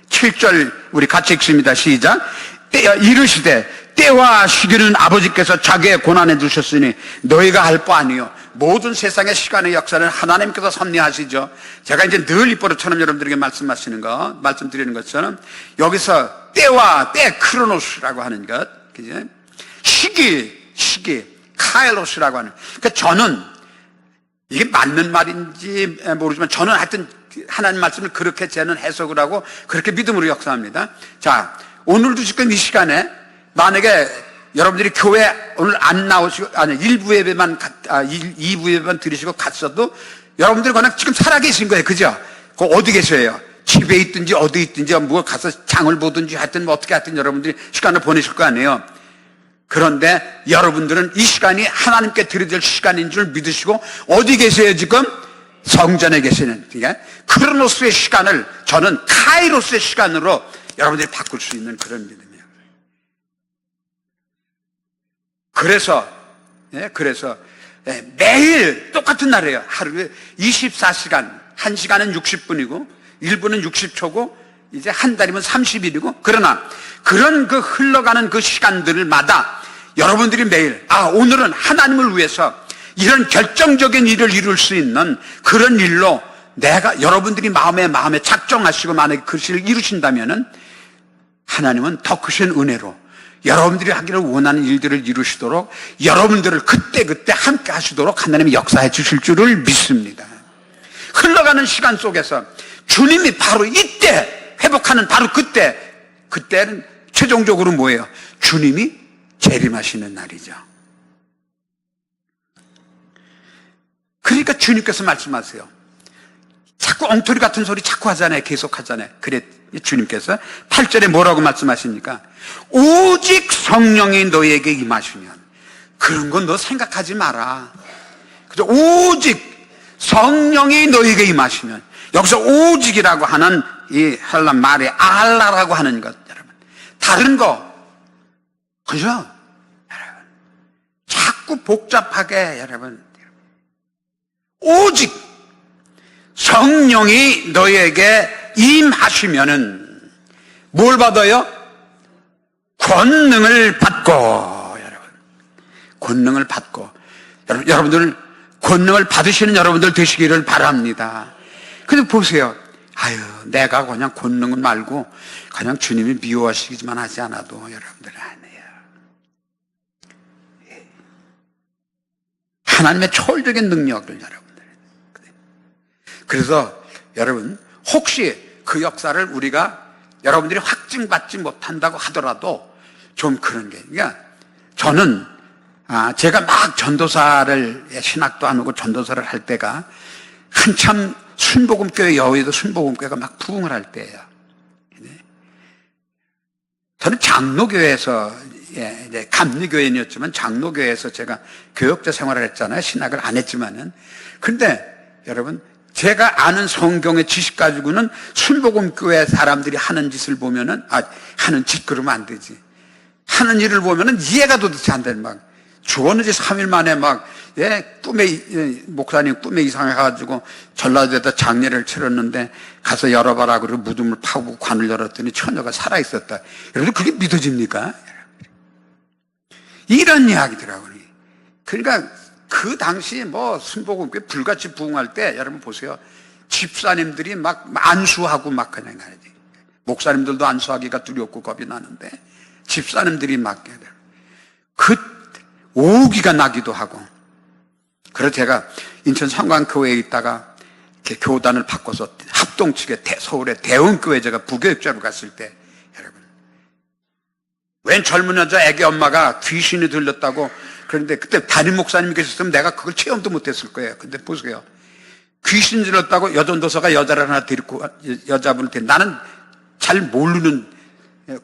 7절 우리 같이 읽습니다. 시작. 이르시되 때와 시기는 아버지께서 자기의 권한에 두셨으니 너희가 할 바 아니요 모든 세상의 시간의 역사는 하나님께서 섭리하시죠. 제가 이제 늘 입버릇처럼 여러분들에게 말씀드리는 것처럼 여기서 때와 때 크로노스라고 하는 것, 그죠? 시기 카일로스라고 하는. 그러니까 저는 이게 맞는 말인지 모르지만 저는 하여튼 하나님 말씀을 그렇게 저는 해석을 하고 그렇게 믿음으로 역사합니다. 자, 오늘도 지금 이 시간에 만약에 여러분들이 교회 오늘 안 나오시고, 일부 예배만, 2부 예배만 들으시고 갔어도 여러분들이 그냥 지금 살아계신 거예요. 그죠? 어디 계세요? 집에 있든지 어디 있든지 뭐 가서 장을 보든지 하여튼 뭐 어떻게 하여튼 여러분들이 시간을 보내실 거 아니에요. 그런데 여러분들은 이 시간이 하나님께 드려질 시간인 줄 믿으시고 어디 계세요 지금? 성전에 계시는. 그러니까 크로노스의 시간을 저는 카이로스의 시간으로 여러분들이 바꿀 수 있는 그런 믿음이에요. 그래서 매일 똑같은 날이에요. 하루에 24시간, 1시간은 60분이고 1분은 60초고 이제 한 달이면 30일이고 그러나 그런 그 흘러가는 그 시간들마다 여러분들이 매일 오늘은 하나님을 위해서 이런 결정적인 일을 이룰 수 있는 그런 일로 여러분들이 마음에 작정하시고 만약에 그 일을 이루신다면은 하나님은 더 크신 은혜로 여러분들이 하기를 원하는 일들을 이루시도록 여러분들을 그때 함께 하시도록 하나님이 역사해 주실 줄을 믿습니다. 흘러가는 시간 속에서 주님이 바로 이때 회복하는 바로 그때는 최종적으로 뭐예요? 주님이 재림하시는 날이죠. 그러니까 주님께서 말씀하세요. 자꾸 엉터리 같은 소리 자꾸 하잖아요. 계속 하잖아요. 그래 주님께서 8절에 뭐라고 말씀하십니까? 오직 성령이 너에게 임하시면. 그런 건 너 생각하지 마라. 그죠? 오직 성령이 너에게 임하시면. 여기서 오직이라고 하는 이 헬라 말에 알라라고 하는 것, 여러분. 다른 거, 그죠? 여러분. 자꾸 복잡하게, 여러분. 오직 성령이 너에게 임하시면은 뭘 받아요? 권능을 받고, 여러분. 권능을 받고. 여러분들 권능을 받으시는 여러분들 되시기를 바랍니다. 근데 보세요. 내가 그냥 권능은 말고 그냥 주님이 미워하시기만 하지 않아도 여러분들 아니에요. 하나님의 초월적인 능력을 여러분들. 그래서 여러분 혹시 그 역사를 우리가 여러분들이 확증받지 못한다고 하더라도 좀 그런 게, 그러니까 저는 제가 막 전도사를 신학도 안 하고 전도사를 할 때가 한참 순복음교회 여의도 순복음교회가 막 부흥을 할 때예요. 저는 장로교회에서 이제 감리교인이었지만 장로교회에서 제가 교역자 생활을 했잖아요. 신학을 안 했지만은. 근데 여러분 제가 아는 성경의 지식 가지고는 순복음교회 사람들이 하는 짓을 보면은 하는 짓 그러면 안 되지. 하는 일을 보면은 이해가 도대체 안 되는 막 주었는지 3일 만에 막 목사님 꿈에 이상해가지고 전라도에다 장례를 치렀는데 가서 열어봐라 그러고 무덤을 파고 관을 열었더니 처녀가 살아있었다. 여러분 그게 믿어집니까? 이런 이야기더라고요. 그러니까 그 당시 뭐 순복음교회 불같이 부흥할 때 여러분 보세요. 집사님들이 막 안수하고 막 그냥 가야지. 목사님들도 안수하기가 두렵고 겁이 나는데 집사님들이 막 그 오기가 나기도 하고. 그래서 제가 인천 성광교회에 있다가 이렇게 교단을 바꿔서 합동 측에 서울의 대원교회 제가 부교육자로 갔을 때 여러분 웬 젊은 여자 애기 엄마가 귀신이 들렸다고 그런데 그때 담임 목사님이 계셨으면 내가 그걸 체험도 못했을 거예요. 근데 보세요. 귀신 들렸다고 여전도서가 여자를 하나 데리고 여자분을 데리고 나는 잘 모르는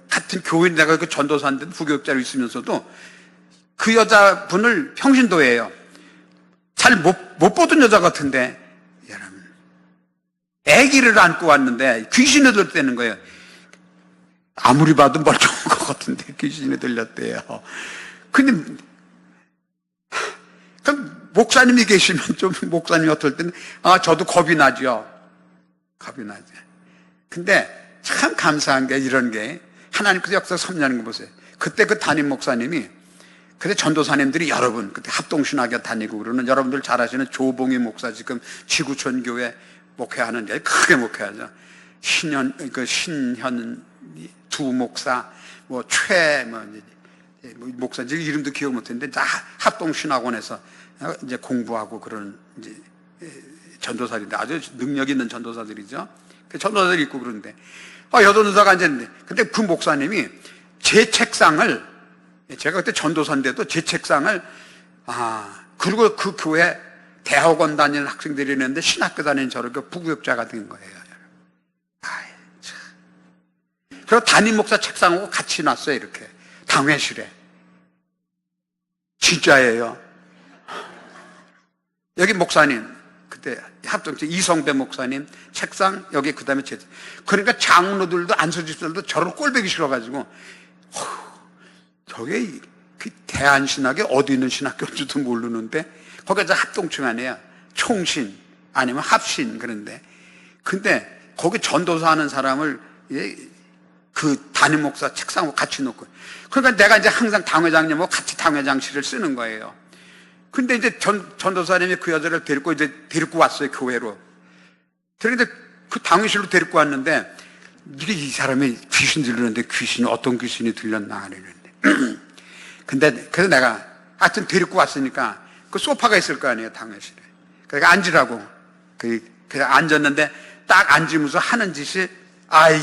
같은 교인 내가 그 전도사인데 부교육자로 있으면서도 그 여자분을 평신도예요. 잘 못 보던 여자 같은데 여러분 아기를 안고 왔는데 귀신이 들렸다는 거예요. 아무리 봐도 멀쩡한 것 같은데 귀신이 들렸대요. 근데 그럼 목사님이 계시면 좀 목사님이 어떨 때는 저도 겁이 나죠. 겁이 나죠. 근데 참 감사한 게 이런 게 하나님께서 역사 섭리하는 거 보세요. 그때 그 담임 목사님이 그때 전도사님들이 여러분 그때 합동신학교 다니고 그러는 여러분들 잘 아시는 조봉희 목사 지금 지구촌 교회 목회하는 데 크게 목회하죠. 신현 두 목사 목사 지금 이름도 기억 못했는데 다 합동신학원에서 이제 공부하고 그런 이제 전도사들인데 아주 능력 있는 전도사들이죠. 그 전도사들이 있고 그러는데 여전도사가 앉았는데 근데 그 목사님이 제 책상을 제가 그때 전도사인데도 제 책상을 그리고 그 교회 대학원 다니는 학생들이 있는데 신학교 다니는 저렇게 부교육자가 된 거예요. 참. 그리고 담임 목사 책상하고 같이 놨어요. 이렇게 당회실에. 진짜예요. 여기 목사님 그때 합동체 이성배 목사님 책상 여기 그 다음에 그러니까 장로들도 안수집사들도 저를 꼴보기 싫어가지고 저게 그 대한신학에 어디 있는 신학교인지도 모르는데 거기가 합동층 아니에요. 총신 아니면 합신 그런데 근데 거기 전도사 하는 사람을 그 담임 목사 책상하고 같이 놓고 그러니까 내가 이제 항상 당회장님하고 같이 당회장실을 쓰는 거예요. 근데 이제 전도사님이 그 여자를 데리고 왔어요, 교회로. 그런데 그 당회실로 데리고 왔는데, 이 사람이 귀신 들리는데 귀신이 어떤 귀신이 들렸나 그러는데. 근데, 그래서 내가 하여튼 데리고 왔으니까 그 소파가 있을 거 아니에요, 당회실에. 그러니까 앉으라고. 그래서 앉았는데 딱 앉으면서 하는 짓이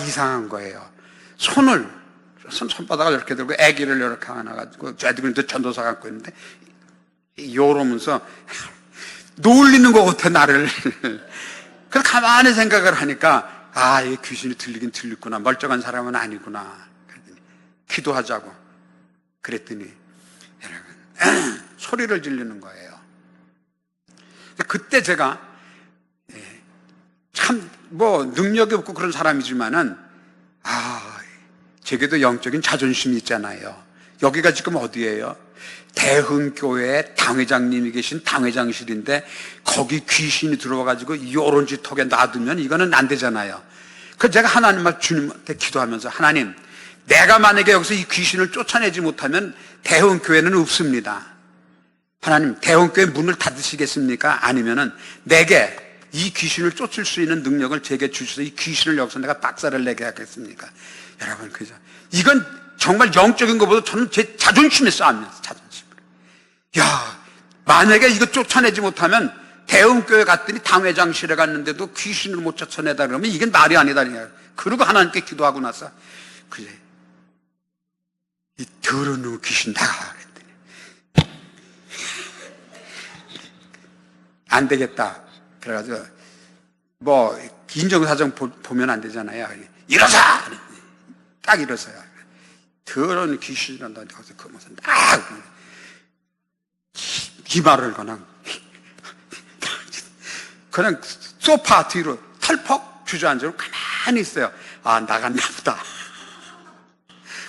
이상한 거예요. 손바닥을 이렇게 들고 아기를 이렇게 안아가지고, 애들도 전도사 갖고 있는데, 이러면서 놀리는 것 같아 나를. 그래서 가만히 생각을 하니까 이 귀신이 들리긴 들렸구나. 멀쩡한 사람은 아니구나. 그랬더니 기도하자고 그랬더니 여러분 소리를 지르는 거예요. 그때 제가 참 능력이 없고 그런 사람이지만은 제게도 영적인 자존심이 있잖아요. 여기가 지금 어디예요? 대흥교회 당회장님이 계신 당회장실인데 거기 귀신이 들어와가지고 요런 짓하게 놔두면 이거는 안 되잖아요. 그래서 제가 하나님을 주님한테 기도하면서 하나님 내가 만약에 여기서 이 귀신을 쫓아내지 못하면 대흥교회는 없습니다. 하나님 대흥교회 문을 닫으시겠습니까? 아니면은 내게 이 귀신을 쫓을 수 있는 능력을 제게 주셔서 이 귀신을 여기서 내가 박살을 내게 하겠습니까? 여러분 그죠? 이건 정말 영적인 것보다 저는 제 자존심에 싸움이었어요. 자존심. 만약에 이거 쫓아내지 못하면 대흥교회 갔더니 당회장실에 갔는데도 귀신을 못 쫓아내다 그러면 이게 말이 아니다. 그러고 하나님께 기도하고 나서 그래 이 더러운 놈 귀신 나가 그랬더니 안 되겠다. 그래가지고 뭐 인정사정 보면 안 되잖아요. 일어서! 딱 일어서요. 더러운 귀신이란다. 그러면서 딱 이마를 그냥 소파 뒤로 털퍽 주저앉으로 가만히 있어요. 아, 나갔나 보다.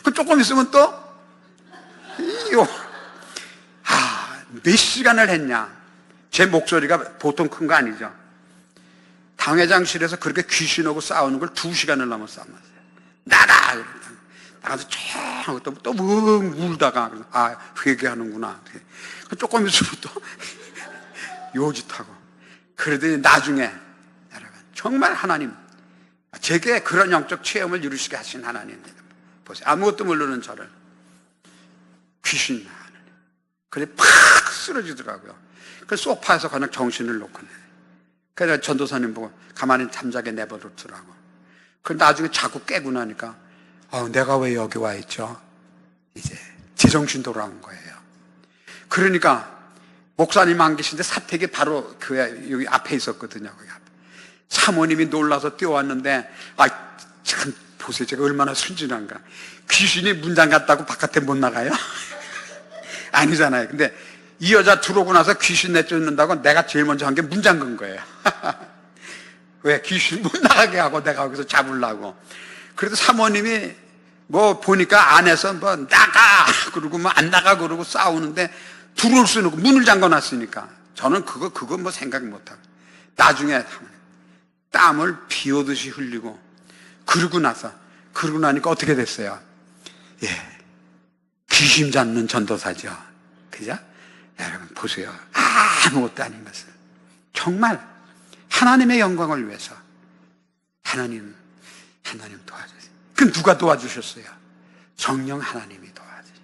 그 조금 있으면 또 몇 시간을 했냐. 제 목소리가 보통 큰 거 아니죠. 당회장실에서 그렇게 귀신하고 싸우는 걸 2시간을 넘어 싸웠어요. 나가! 나가서 쫙 또 울다가 회개하는구나. 조금 있으면 또 요짓하고. 그러더니 나중에 여러분 정말 하나님, 제게 그런 영적 체험을 이루시게 하신 하나님입니다. 보세요. 아무것도 모르는 저를 귀신 하나님. 그래 팍 쓰러지더라고요. 그 소파에서 그냥 정신을 놓고. 그래서 전도사님 보고 가만히 잠자게 내버려두더라고. 그 나중에 자꾸 깨고 나니까 내가 왜 여기 와 있죠? 이제 제정신 돌아온 거예요. 그러니까 목사님 안 계신데 사택이 바로 교회 여기 앞에 있었거든요. 거기 앞에. 사모님이 놀라서 뛰어왔는데 참 보세요. 제가 얼마나 순진한가. 귀신이 문 잠갔다고 바깥에 못 나가요? 아니잖아요. 근데 이 여자 들어오고 나서 귀신 내쫓는다고 내가 제일 먼저 한 게 문 잠근 거예요. 왜? 귀신 못 나가게 하고 내가 거기서 잡으려고. 그래도 사모님이 뭐 보니까 안에서 뭐 나가! 그러고 뭐 안 나가 그러고 싸우는데 들어올 수는 없고 문을 잠궈 놨으니까. 저는 그거 뭐 생각 못 하고. 나중에 땀을 비 오듯이 흘리고 그러고 나니까 어떻게 됐어요? 예. 귀신 잡는 전도사죠. 그죠? 여러분 보세요. 아무것도 아닌 것을 정말 하나님의 영광을 위해서 하나님 도와주세요. 그럼 누가 도와주셨어요? 성령 하나님이 도와주세요.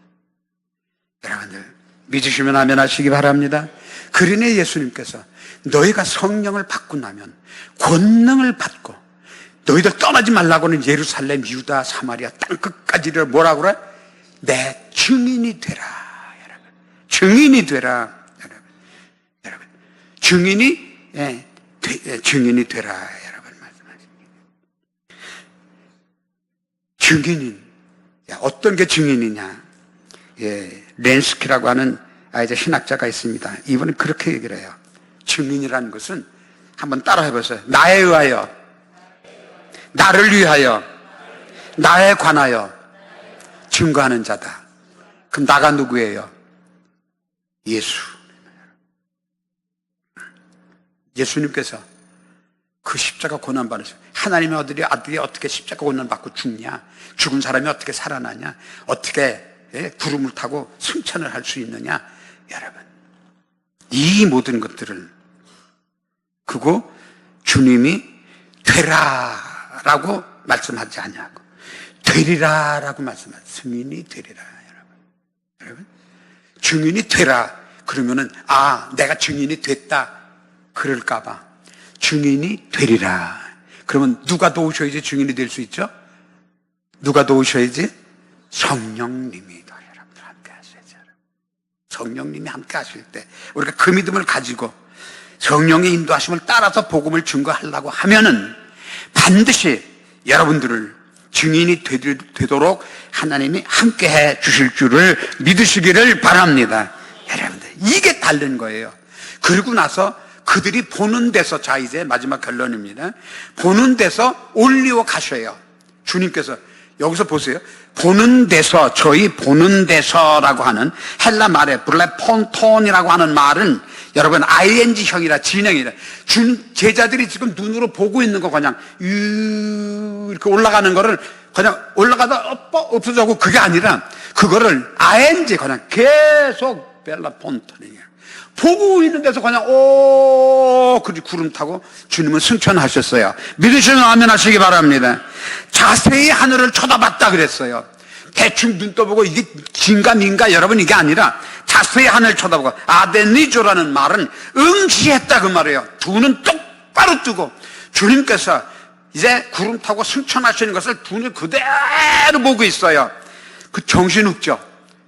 여러분들 믿으시면 아멘 하시기 바랍니다. 그러니 예수님께서 너희가 성령을 받고 나면 권능을 받고 너희들 떠나지 말라고는 예루살렘, 유다, 사마리아 땅끝까지를 뭐라고 그래? 내 증인이 되라. 여러분 증인이 되라. 여러분 증인이 되라. 여러분 말씀하십니다. 증인인 어떤 게 증인이냐? 렌스키라고 하는 이제 신학자가 있습니다. 이분은 그렇게 얘기를 해요. 증인이라는 것은 한번 따라 해보세요. 나에 의하여, 나를 위하여, 나에 관하여 증거하는 자다. 그럼 나가 누구예요? 예수. 예수님께서 그 십자가 고난 받으셨어요. 하나님의 아들이 어떻게 십자가 고난 받고 죽냐? 죽은 사람이 어떻게 살아나냐? 어떻게 구름을 타고 승천을 할 수 있느냐? 여러분, 이 모든 것들을 그거 주님이 되라라고 말씀하지 않냐고, 되리라라고 말씀하죠. 증인이 되리라. 여러분 증인이 되라 그러면은 내가 증인이 됐다 그럴까봐 증인이 되리라. 그러면 누가 도우셔야지 증인이 될 수 있죠? 누가 도우셔야지? 성령님이 여러분들 함께 하셔야죠. 성령님이 함께 하실 때 우리가 그 믿음을 가지고 성령의 인도하심을 따라서 복음을 증거하려고 하면은 반드시 여러분들을 증인이 되도록 하나님이 함께 해 주실 줄을 믿으시기를 바랍니다. 여러분들 이게 다른 거예요. 그러고 나서 그들이 보는 데서, 자 이제 마지막 결론입니다. 보는 데서 올리워 가셔요. 주님께서 여기서 보세요. 보는 데서, 저희 보는 데서라고 하는 헬라 말에 블레폰톤이라고 하는 말은 여러분 ing형이라 진행이라, 제자들이 지금 눈으로 보고 있는 거 그냥 이렇게 올라가는 거를 그냥 올라가다 없어져고 그게 아니라 그거를 ing 그냥 계속 벨라폰톤이에요. 보고 있는 데서 그냥 그리 구름 타고 주님은 승천하셨어요. 믿으시면 아멘 하시기 바랍니다. 자세히 하늘을 쳐다봤다 그랬어요. 대충 눈 떠보고 이게 진가 민가 여러분 이게 아니라 자세히 하늘을 쳐다보고 아데니조라는 말은 응시했다 그 말이에요. 두 눈 똑바로 뜨고 주님께서 이제 구름 타고 승천하시는 것을 두 눈 그대로 보고 있어요. 그 정신없죠.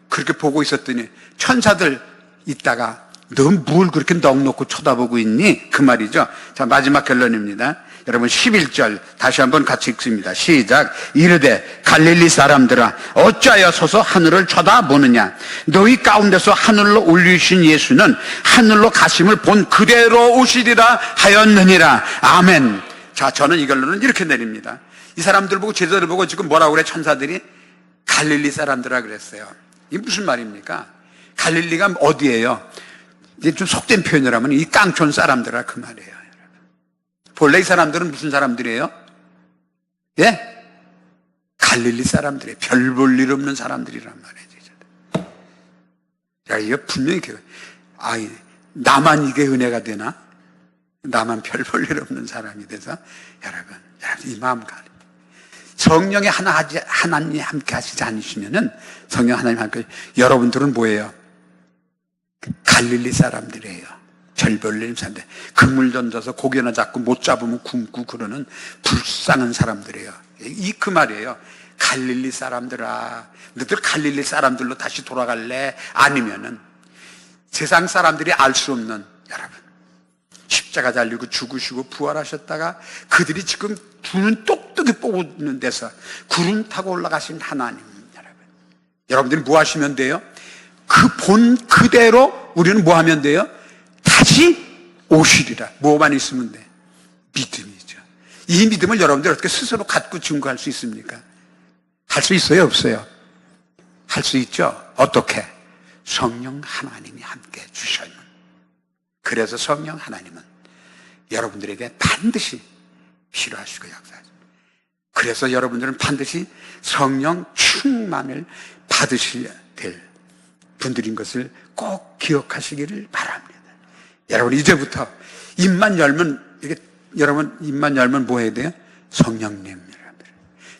그렇게 보고 있었더니 천사들 있다가 너 뭘 그렇게 넋놓고 쳐다보고 있니? 그 말이죠. 자, 마지막 결론입니다. 여러분 11절 다시 한번 같이 읽습니다. 시작. 이르되 갈릴리 사람들아 어찌하여 서서 하늘을 쳐다보느냐? 너희 가운데서 하늘로 올리신 예수는 하늘로 가심을 본 그대로 오시리라 하였느니라. 아멘. 자, 저는 이 결론은 이렇게 내립니다. 이 사람들 보고 제자들 보고 지금 뭐라고 그래? 천사들이 갈릴리 사람들아 그랬어요. 이게 무슨 말입니까? 갈릴리가 어디예요? 이제 좀 속된 표현을 하면 이 깡촌 사람들아 그 말이에요. 본래 이 사람들은 무슨 사람들이에요? 예? 갈릴리 사람들이에요. 별 볼 일 없는 사람들이란 말이에요. 야, 이거 분명히 나만 이게 은혜가 되나? 나만 별 볼 일 없는 사람이 돼서 여러분 이 마음 가리. 성령의 하나님 함께 하시지 않으시면은 성령 하나님 함께 여러분들은 뭐예요? 갈릴리 사람들이에요. 별 볼 일 사람들. 그물 던져서 고개나 잡고 못 잡으면 굶고 그러는 불쌍한 사람들이에요. 그 말이에요. 갈릴리 사람들아, 너희들 갈릴리 사람들로 다시 돌아갈래? 아니면은 세상 사람들이 알 수 없는 여러분 십자가 달리고 죽으시고 부활하셨다가 그들이 지금 두 눈 똑똑히 뽑는 데서 구름 타고 올라가신 하나님 여러분들이 뭐 하시면 돼요? 그 본 그대로 우리는 뭐 하면 돼요? 다시 오시리라. 뭐만 있으면 돼? 믿음이죠. 이 믿음을 여러분들 어떻게 스스로 갖고 증거할 수 있습니까? 할 수 있어요? 없어요? 할 수 있죠. 어떻게? 성령 하나님이 함께 주셔요. 그래서 성령 하나님은 여러분들에게 반드시 필요하시고 역사하십니다. 그래서 여러분들은 반드시 성령 충만을 받으셔야 될 분들인 것을 꼭 기억하시기를 바랍니다. 여러분 이제부터 입만 열면 여러분 입만 열면 뭐 해야 돼요? 성령님 여러분들.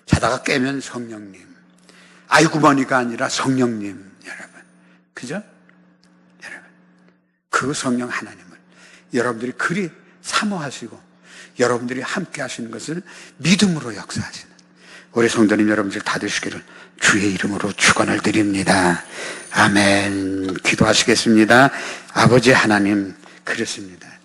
자다가 깨면 성령님. 아이고 머니가 아니라 성령님 여러분. 그죠? 여러분 그 성령 하나님을 여러분들이 그리 사모하시고 여러분들이 함께 하시는 것을 믿음으로 역사하시는 우리 성도님 여러분들 다 되시기를 주의 이름으로 축원을 드립니다. 아멘. 기도하시겠습니다. 아버지 하나님 그렇습니다.